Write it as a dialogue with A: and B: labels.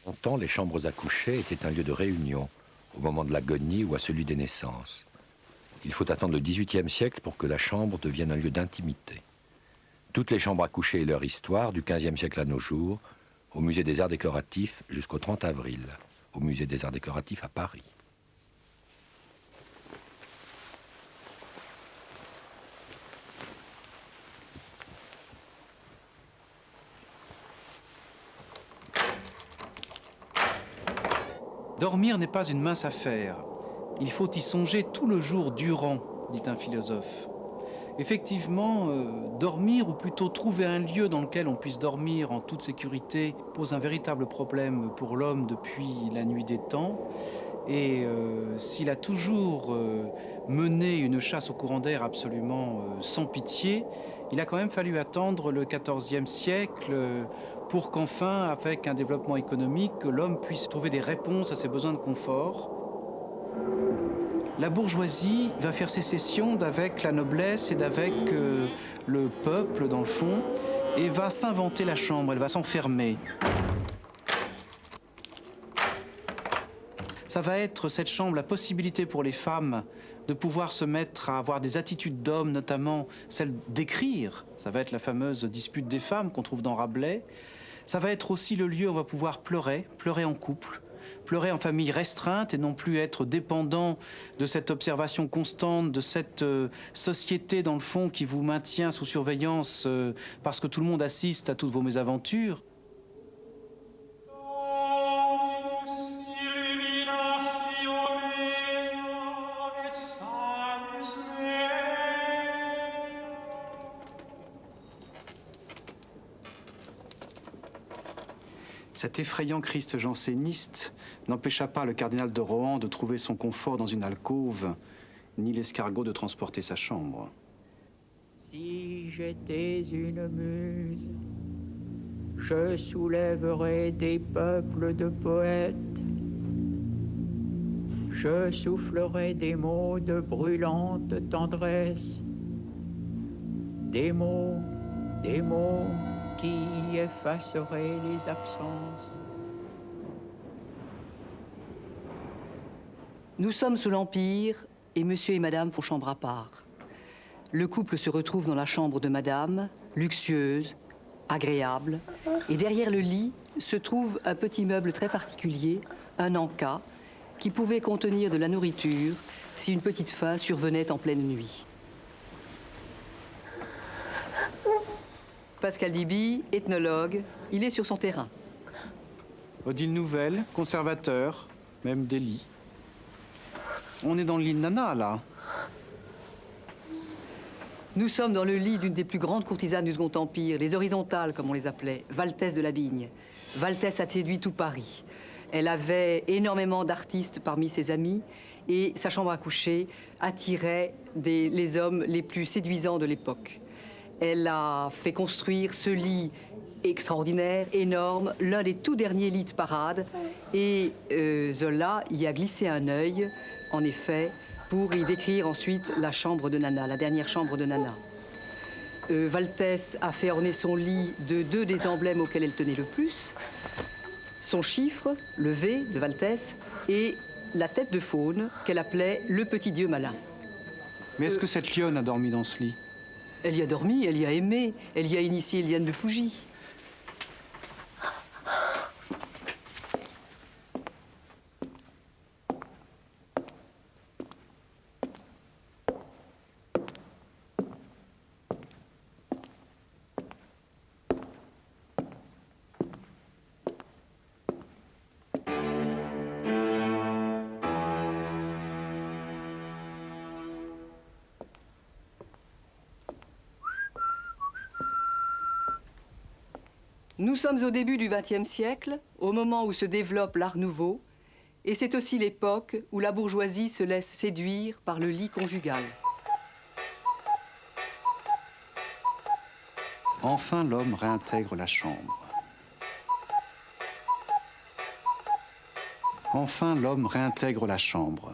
A: Longtemps, les chambres à coucher étaient un lieu de réunion, au moment de l'agonie ou à celui des naissances. Il faut attendre le XVIIIe siècle pour que la chambre devienne un lieu d'intimité. Toutes les chambres à coucher et leur histoire, du XVe siècle à nos jours, au Musée des Arts Décoratifs jusqu'au 30 avril, au Musée des Arts Décoratifs à Paris.
B: Dormir n'est pas une mince affaire. Il faut y songer tout le jour durant, dit un philosophe. Effectivement, dormir, ou plutôt trouver un lieu dans lequel on puisse dormir en toute sécurité, pose un véritable problème pour l'homme depuis la nuit des temps. Et s'il a toujours mené une chasse au courant d'air absolument sans pitié, il a quand même fallu attendre le XIVe siècle pour qu'enfin, avec un développement économique, l'homme puisse trouver des réponses à ses besoins de confort. La bourgeoisie va faire sécession d'avec la noblesse et d'avec le peuple, dans le fond, et va s'inventer la chambre, elle va s'enfermer. Ça va être, cette chambre, la possibilité pour les femmes de pouvoir se mettre à avoir des attitudes d'hommes, notamment celle d'écrire. Ça va être la fameuse dispute des femmes qu'on trouve dans Rabelais. Ça va être aussi le lieu où on va pouvoir pleurer, pleurer en couple, pleurer en famille restreinte et non plus être dépendant de cette observation constante, de cette société, dans le fond, qui vous maintient sous surveillance parce que tout le monde assiste à toutes vos mésaventures. Cet effrayant Christ janséniste n'empêcha pas le cardinal de Rohan de trouver son confort dans une alcôve, ni l'escargot de transporter sa chambre.
C: Si j'étais une muse, je soulèverais des peuples de poètes. Je soufflerais des mots de brûlante tendresse. Des mots qui effacerait les absences.
D: Nous sommes sous l'Empire et monsieur et madame font chambre à part. Le couple se retrouve dans la chambre de madame, luxueuse, agréable, et derrière le lit se trouve un petit meuble très particulier, un en-cas, qui pouvait contenir de la nourriture si une petite faim survenait en pleine nuit. Pascal Diby, ethnologue, il est sur son terrain.
B: Odile Nouvelle, conservateur, même des lits. On est dans le lit de Nana, là.
D: Nous sommes dans le lit d'une des plus grandes courtisanes du Second Empire, les horizontales, comme on les appelait, Valtès de la Bigne. Valtès a séduit tout Paris. Elle avait énormément d'artistes parmi ses amis et sa chambre à coucher attirait les hommes les plus séduisants de l'époque. Elle a fait construire ce lit extraordinaire, énorme, l'un des tout derniers lits de parade. Et Zola y a glissé un œil, en effet, pour y décrire ensuite la chambre de Nana, la dernière chambre de Nana. Valtès a fait orner son lit de deux des emblèmes auxquels elle tenait le plus, son chiffre, le V de Valtès, et la tête de faune qu'elle appelait le petit dieu malin.
B: Mais est-ce que cette lionne a dormi dans ce lit?
D: Elle y a dormi, elle y a aimé, elle y a initié Eliane de Pougy. Nous sommes au début du XXe siècle, au moment où se développe l'Art nouveau, et c'est aussi l'époque où la bourgeoisie se laisse séduire par le lit conjugal.
B: Enfin, l'homme réintègre la chambre. Enfin, l'homme réintègre la chambre.